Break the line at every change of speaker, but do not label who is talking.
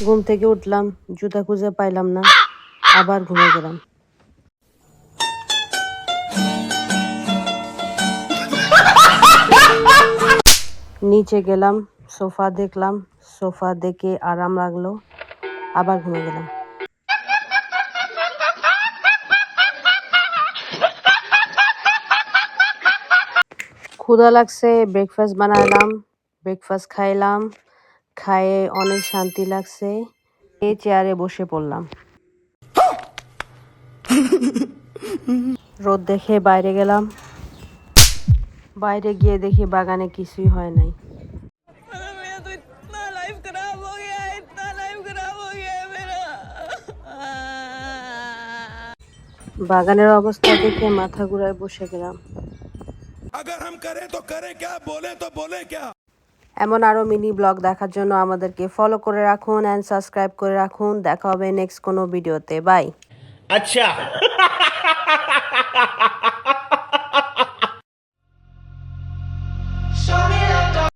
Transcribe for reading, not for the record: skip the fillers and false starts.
ঘুম থেকে উঠলাম, জুতা খুঁজে পাইলাম না, আবার ঘুমিয়ে গেলাম। নিচে গেলাম, সোফা দেখলাম, সোফা দেখে আরাম লাগলো, আবার ঘুমিয়ে গেলাম। ক্ষুধা লাগছে, ব্রেকফাস্ট বানালাম, ব্রেকফাস্ট খাইলাম, খায়ে অনেক শান্তি লাগছে, এই চেয়ারে বসে পড়লাম। রোদ দেখে বাইরে গেলাম, বাইরে গিয়ে দেখি বাগানে কিছুই হয় নাই।
मेरा तो इतना लाइफ खराब हो गया है, इतना लाइफ खराब हो गया है मेरा।
বাগানের অবস্থা দেখে মাথা ঘুরায় বসে গেলাম।
अगर हम करें तो करें क्या, बोले तो बोले क्या।
এমন আরো মিনি ব্লগ দেখার জন্য আমাদেরকে ফলো করে রাখুন এন্ড সাবস্ক্রাইব করে রাখুন। দেখা হবে নেক্সট কোনো ভিডিওতে। বাই।
अच्छा